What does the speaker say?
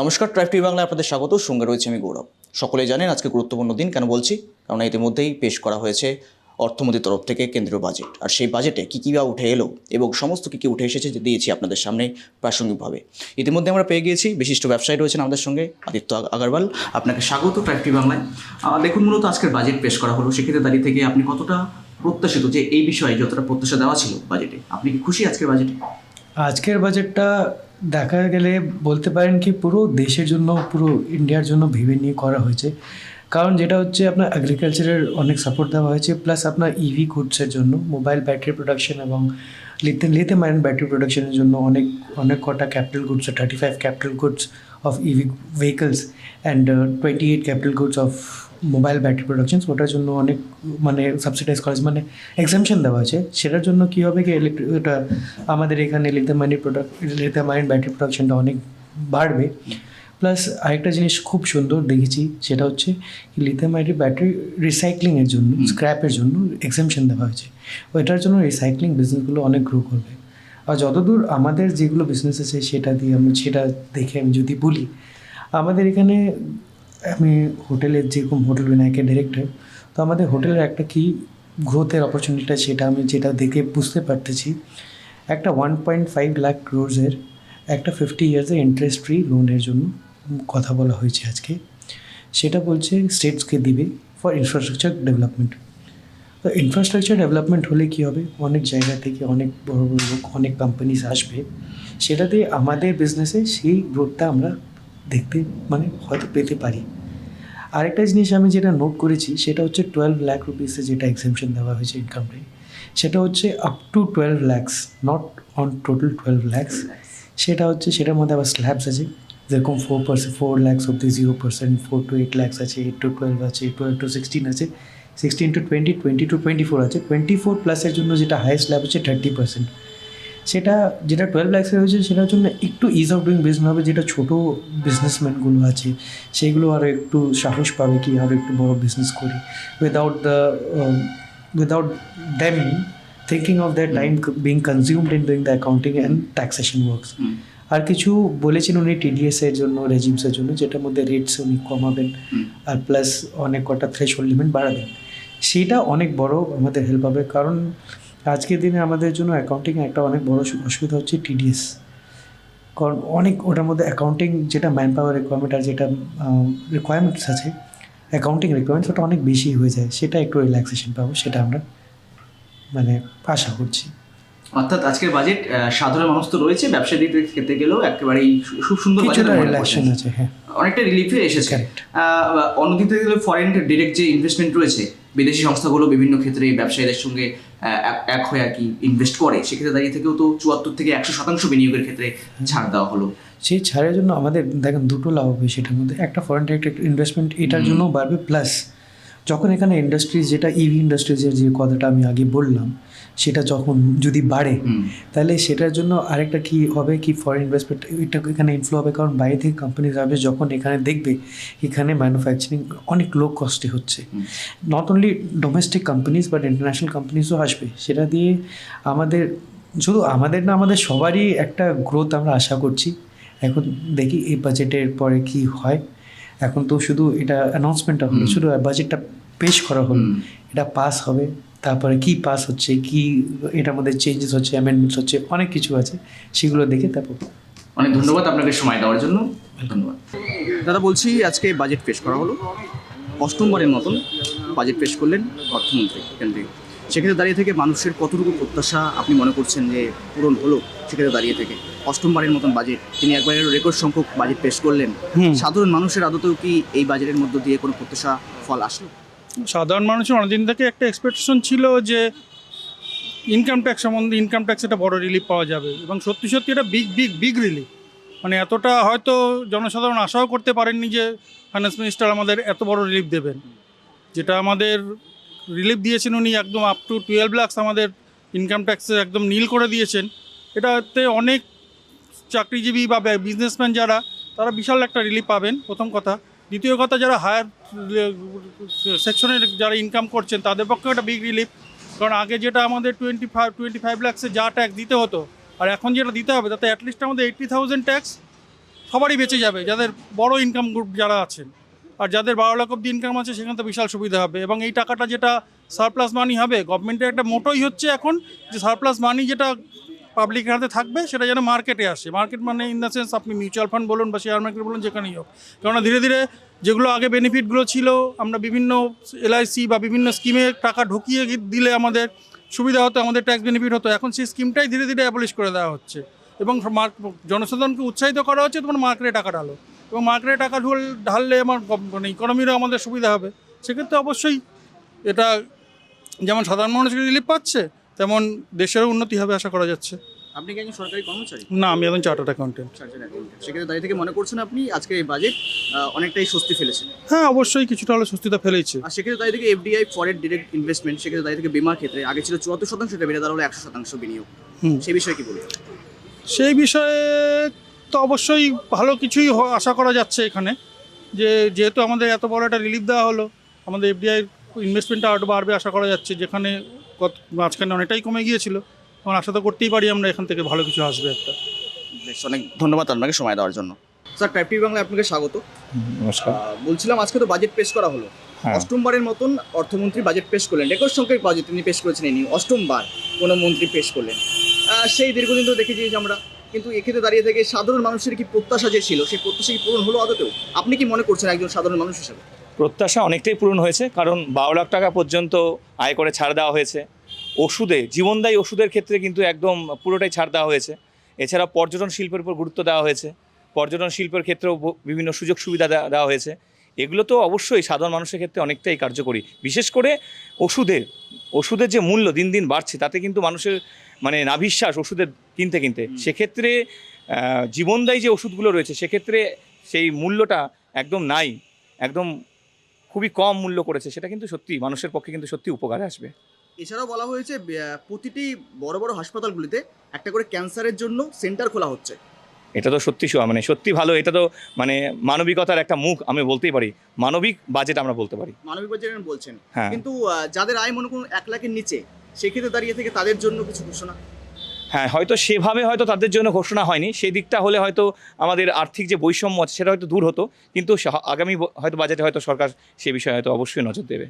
নমস্কার, tribe TV বাংলায় আপনাদের স্বাগত। সঙ্গে রয়েছে আমি গৌরব। সকলেই জানেন আজকে গুরুত্বপূর্ণ দিন। কেন বলছি? কারণ ইতিমধ্যেই পেশ করা হয়েছে অর্থমন্ত্রীর তরফ থেকে কেন্দ্রীয় বাজেট। আর সেই বাজেটে কী কী বা উঠে এলো এবং সমস্ত কী কী উঠে এসেছে দিয়েছি আপনাদের সামনে প্রাসঙ্গিকভাবে। ইতিমধ্যে আমরা পেয়ে গিয়েছি বিশিষ্ট ব্যবসায়ী রয়েছেন আমাদের সঙ্গে, আদিত্য আগরওয়াল। আপনাকে স্বাগত ট্রাইব টিভি বাংলায়। দেখুন, মূলত আজকের বাজেট পেশ করা হলো, সেক্ষেত্রে দাঁড়িয়ে থেকে আপনি কতটা প্রত্যাশিত যে এই বিষয়ে যতটা প্রত্যাশা দেওয়া ছিল বাজেটে, আপনি কি খুশি আজকের বাজেটে? আজকের বাজেটটা দেখা গেলে বলতে পারেন কি পুরো দেশের জন্য, পুরো ইন্ডিয়ার জন্য ভেবে নিয়ে করা হয়েছে। কারণ যেটা হচ্ছে আপনার এগ্রিকালচারের অনেক সাপোর্ট দেওয়া হয়েছে, প্লাস আপনার ইভি গুডসের জন্য, মোবাইল ব্যাটারি প্রোডাকশন এবং লিথিয়াম আয়ন ব্যাটারি প্রোডাকশনের জন্য অনেক কটা capital goods, 35 capital goods of EV vehicles and 28 capital goods of mobile battery productions, ওটার জন্য অনেক সাবসিডাইজ করা মানে এক্সামশন দেওয়া আছে। সেটার জন্য কী হবে কি ওটা আমাদের এখানে লিথিয়াম আয়ন ব্যাটারি প্রোডাকশনটা অনেক বাড়বে। প্লাস আরেকটা জিনিস খুব সুন্দর দেখেছি, সেটা হচ্ছে লিথিয়াম আয়ন ব্যাটারি রিসাইক্লিংয়ের জন্য, স্ক্র্যাপের জন্য এক্সামশন দেওয়া হয়েছে। ওইটার জন্য রিসাইক্লিং বিজনেসগুলো অনেক গ্রো করবে। আর যতদূর আমাদের যেগুলো বিজনেস আছে সেটা দেখে আমি যদি বলি, আমাদের এখানে আমি হোটেলের যেরকম হোটেল বিনায়কের ডিরেক্টর, তো আমাদের হোটেলের একটা কি গ্রোথের অপরচুনিটিটা সেটা আমি যেটা দেখে বুঝতে পারতেছি। একটা 1.5 লাখ ক্রোর্সের একটা 50 ইয়ার্সের ইন্টারেস্ট ফ্রি লোনের জন্য কথা বলা হয়েছে আজকে। সেটা বলছে স্টেটসকে দিবে ফর ইনফ্রাস্ট্রাকচার ডেভেলপমেন্ট। তো ইনফ্রাস্ট্রাকচার ডেভেলপমেন্ট হলে কী হবে, অনেক জায়গা থেকে অনেক বড় বড় লোক, অনেক কোম্পানিজ আসবে, সেটাতে আমাদের বিজনেসে সেই গ্রোথটা আমরা দেখতে হয়তো পেতে পারি। আরেকটা জিনিস আমি যেটা নোট করেছি সেটা হচ্ছে 12 লাখ রুপিসে যেটা এক্সামশন দেওয়া হয়েছে ইনকামে, সেটা হচ্ছে up to 12 lakhs, not on total 12 lakhs। সেটা হচ্ছে সেটার মধ্যে আবার স্ল্যাবস আছে, যেরকম 4 lakhs অব্দি 0%, 4 to 8 lakhs আছে, 8 to 12 আছে, 12 to 16 আছে, 16 to 20, 20 to 24 আছে। 24 প্লাসের জন্য যেটা হাইয়েস্ট স্ল্যাব হচ্ছে 30%। যেটা 12 লাখসের হয়েছে সেটার জন্য একটু ইজ অফ ডুইং বিজনেস হবে, যেটা ছোটো বিজনেসম্যানগুলো আছে সেইগুলো আরও একটু সাহস পাবে কি আরও একটু বড় বিজনেস করি, without them thinking of that time being consumed in doing the accounting and taxation works. আর কিছু বলেছেন উনি টিডিএসের জন্য, রেজিমসের জন্য, যেটার মধ্যে রেটস উনি কমাবেন আর প্লাস অনেক কটা থ্রেশহোল্ড লিমিট বাড়াবেন। সেটা অনেক বড় আমাদের হেল্প হবে, কারণ আজকের দিনে আমাদের জন্য অ্যাকাউন্টিংয়ে একটা অনেক বড় অসুবিধা হচ্ছে টিডিএস। কারণ ওটার মধ্যে অ্যাকাউন্টিং যেটা ম্যান পাওয়ার রিকোয়ারমেন্ট আর যেটা রিকোয়ারমেন্টস আছে অ্যাকাউন্টিং রিকোয়ারমেন্টস, ওটা অনেক বেশি হয়ে যায়। সেটা একটু রিল্যাক্সেশন পাবো, সেটা আমরা আশা করছি। অর্থাৎ আজকের বাজেট সাধারণ মানুষ তো রয়েছে, ব্যবসা দিক থেকে খেতে গেলেও একেবারেই খুব সুন্দর বাজেট আছে। হ্যাঁ, অনেকটা রিলিফে এসেছে। অন্যদিক থেকে ফরেন ডিরেক্ট যে ইনভেস্টমেন্ট রয়েছে, বিদেশি সংস্থাগুলো বিভিন্ন ক্ষেত্রে ব্যবসায়ীদের সঙ্গে এক হয়ে আর কি ইনভেস্ট করে, সেক্ষেত্রে দাঁড়িয়ে থেকেও তো 74 থেকে 100% বিনিয়োগের ক্ষেত্রে ছাড় দেওয়া হলো। সেই ছাড়ের জন্য আমাদের দেখেন দুটো লাভ হবে সেটার মধ্যে। একটা ফরেন ডিরেক্ট ইনভেস্টমেন্ট এটার জন্য বাড়বে, প্লাস যখন এখানে ইন্ডাস্ট্রিজ, যেটা ইভি ইন্ডাস্ট্রিজের যে কথাটা আমি আগে বললাম, সেটা যখন যদি বাড়ে তাহলে সেটার জন্য আরেকটা কি হবে কি ফরেন ইনভেস্টমেন্ট এটা এখানে ইনফ্লো হবে। কারণ বাইরে থেকে কোম্পানিজ আসবে, যখন এখানে দেখবে এখানে ম্যানুফ্যাকচারিং অনেক লো কস্টে হচ্ছে, not only domestic companies but international কোম্পানিজও আসবে। সেটা দিয়ে শুধু আমাদের না, আমাদের সবারই একটা গ্রোথ আমরা আশা করছি। এখন দেখি এই বাজেটের পরে কি হয়। এখন তো শুধু এটা অ্যানাউন্সমেন্টটা হলো, শুধু বাজেটটা পেশ করা হলো, এটা পাস হবে, তারপরে কি পাস হচ্ছে, কি এটার মধ্যে চেঞ্জেস হচ্ছে, অ্যামেন্ডমেন্টস হচ্ছে, অনেক কিছু আছে, সেগুলো দেখে তারপর। অনেক ধন্যবাদ আপনাকে সময় দেওয়ার জন্য। ধন্যবাদ দাদা। বলছি, আজকে বাজেট পেশ করা হলো, অষ্টমবারের মতন বাজেট পেশ করলেন অর্থমন্ত্রী কেন্দ্রীয়। সেক্ষেত্রে দাঁড়িয়ে থেকে মানুষের কতটুকু প্রত্যাশা আপনি মনে করছেন যে পূরণ হলো? সেক্ষেত্রে দাঁড়িয়ে থেকে অষ্টমবারের মতন বাজেট, তিনি একবারের রেকর্ড সংখ্যক বাজেট পেশ করলেন। সাধারণ মানুষের আদতেও কি এই বাজেটের মধ্য দিয়ে কোনো প্রত্যাশা ফল আসলো? সাধারণ মানুষের অনেকদিন থেকে একটা এক্সপেকটেশন ছিল যে ইনকাম ট্যাক্স সম্বন্ধে, ইনকাম ট্যাক্স একটা বড় রিলিফ পাওয়া যাবে, এবং সত্যি সত্যি এটা বিগ রিলিফ। এতটা হয়তো জনসাধারণ আশাও করতে পারেননি যে ফাইন্যান্স মিনিস্টার আমাদের এত বড় রিলিফ দেবেন। যেটা আমাদের রিলিফ দিয়েছেন উনি, একদম আপ টু 12 লাখ আমাদের ইনকাম ট্যাক্সে একদম নীল করে দিয়েছেন। এটাতে অনেক চাকরিজীবী বা বিজনেসম্যান যারা, তারা বিশাল একটা রিলিফ পাবেন, প্রথম কথা। দ্বিতীয় কথা, যারা হায়ার সেকশনের যারা ইনকাম করছেন তাদের পক্ষে একটা বিগ রিলিফ। কারণ আগে যেটা আমাদের 25 লাখসে যা ট্যাক্স দিতে হতো, আর এখন যেটা দিতে হবে, তাতে অ্যাটলিস্ট আমাদের 80,000 ট্যাক্স সবারই বেঁচে যাবে, যাদের বড় ইনকাম গ্রুপ যারা আছেন। আর যাদের 12 লাখ অব্দি ইনকাম আছে সেখানে তো বিশাল সুবিধা হবে। এবং এই টাকাটা যেটা সারপ্লাস মানি হবে, গভর্নমেন্টের একটা মোটোই হচ্ছে এখন যে সারপ্লাস মানি যেটা পাবলিকের হাতে থাকবে সেটা যেন মার্কেটে আসে। মার্কেট মানে ইন দ্য সেন্স আপনি মিউচুয়াল ফান্ড বলুন বা শেয়ার মার্কেট বলুন, যেখানেই হোক। কেননা ধীরে ধীরে যেগুলো আগে বেনিফিটগুলো ছিল, আমরা বিভিন্ন এলআইসি বা বিভিন্ন স্কিমে টাকা ঢুকিয়ে দিলে আমাদের সুবিধা হতো, আমাদের ট্যাক্স বেনিফিট হতো, এখন সেই স্কিমটাই ধীরে ধীরে অ্যাবলিশ করে দেওয়া হচ্ছে। এবং জনসাধারণকে উৎসাহিত করা হচ্ছে তোমার মার্কেটে টাকা ঢালো, এবং মার্কেটে টাকা ঢাললে আমার মানে ইকোনমিরও আমাদের সুবিধা হবে। সেক্ষেত্রে অবশ্যই এটা যেমন সাধারণ মানুষকে রিলিফ পাচ্ছে, তেমন দেশেরও উন্নতি হবে আশা করা যাচ্ছে। আপনি কি একজন সরকারি কর্মচারী? না, আমি একজন চার্টার্ড অ্যাকাউন্টেন্ট। সেক্ষেত্রে দাঁড়িয়ে থেকে মনে করছেন আপনি আজকের এই বাজেট অনেকটাই স্বস্তি ফেলেছে? হ্যাঁ, অবশ্যই কিছুটা হলে স্বস্তিটা ফেলেছে। আর সেক্ষেত্রে দাঁড়িয়ে থেকে এফডিআই ফরেন ডিরেক্ট ইনভেস্টমেন্ট, সেক্ষেত্রে দাঁড়িয়ে থেকে বিমার ক্ষেত্রে আগে ছিল 74%, এটা বেড়ে দাঁড়ালো 100% বিনিয়োগ। সেই বিষয়ে কি বলবেন? সেই বিষয়ে তো অবশ্যই ভালো কিছুই আশা করা যাচ্ছে এখানে, যে যেহেতু আমাদের এত বড় একটা রিলিফ দেওয়া হলো, আমাদের এফডিআই ইনভেস্টমেন্টটা আরও বাড়বে আশা করা যাচ্ছে, যেখানে মাঝখানে অনেকটাই কমে গিয়েছিল। এখন আশা তো করতেই পারি আমরা এখান থেকে ভালো কিছু আসবে একটা। বেশ, অনেক ধন্যবাদ আপনাকে সময় দেওয়ার জন্য। স্যার, ট্রাইব টিভি বাংলায় আপনাকে স্বাগত। নমস্কার। বলছিলাম আজকে তো বাজেট পেশ করা হলো, হ্যাঁ। অষ্টমবারের মতন অর্থমন্ত্রী বাজেট পেশ করলেন, রেকর্ড সংখ্যক বাজেট তিনি পেশ করেছেন, ইনি অষ্টমবার কোনো মন্ত্রী পেশ করলেন। সেই দীর্ঘদিন তো দেখেছি আমরা, কিন্তু এক্ষেত্রে দাঁড়িয়ে থেকে সাধারণ মানুষের কি প্রত্যাশা যে ছিল সেই প্রত্যাশা কি পূরণ হলো আদতেও? আপনি কি মনে করছেন একজন সাধারণ মানুষ হিসেবে? প্রত্যাশা অনেকটাই পূরণ হয়েছে, কারণ 12 লাখ টাকা পর্যন্ত আয় করে ছাড় দেওয়া হয়েছে। ওষুধে, জীবনদায়ী ওষুধের ক্ষেত্রে কিন্তু একদম পুরোটাই ছাড় দেওয়া হয়েছে। এছাড়া পর্যটন শিল্পের উপর গুরুত্ব দেওয়া হয়েছে, পর্যটন শিল্পের ক্ষেত্রেও বিভিন্ন সুযোগ সুবিধা দেওয়া হয়েছে। এগুলো তো অবশ্যই সাধারণ মানুষের ক্ষেত্রে অনেকটাই কার্যকরী। বিশেষ করে ওষুধের যে মূল্য দিন দিন বাড়ছে, তাতে কিন্তু মানুষের মানে নাভিশ্বাস ওষুধের কিনতে সেক্ষেত্রে জীবনদায়ী যে ওষুধগুলো রয়েছে সেক্ষেত্রে সেই মূল্যটা একদম নাই, একদম খুবই কম মূল্য করেছে। সেটা কিন্তু সত্যি মানুষের পক্ষে কিন্তু সত্যি উপকারে আসবে। এছাড়াও বলা হয়েছে প্রতিটি বড় বড় হাসপাতালগুলিতে একটা করে ক্যান্সারের জন্য সেন্টার খোলা হচ্ছে। এটা তো সত্যি মানে সত্যি ভালো। এটা তো মানে মানবিকতার একটা মুখ আমি বলতেই পারি, মানবিক বাজেট আমরা বলতে পারি। মানবিক বাজেট বলছেন, হ্যাঁ। কিন্তু যাদের আয় মনে করুন 1 লাখের নিচে, সেক্ষেত্রে দাঁড়িয়ে থেকে তাদের জন্য কিছু ঘোষণা? হ্যাঁ, হয়তো সেভাবে হয়তো তাদের জন্য ঘোষণা হয়নি, সেই দিকটা হলে হয়তো আমাদের আর্থিক যে বৈষম্য আছে সেটা হয়তো দূর হতো। কিন্তু আগামী হয়তো বাজেটে হয়তো সরকার সে বিষয়ে হয়তো অবশ্যই নজর দেবে।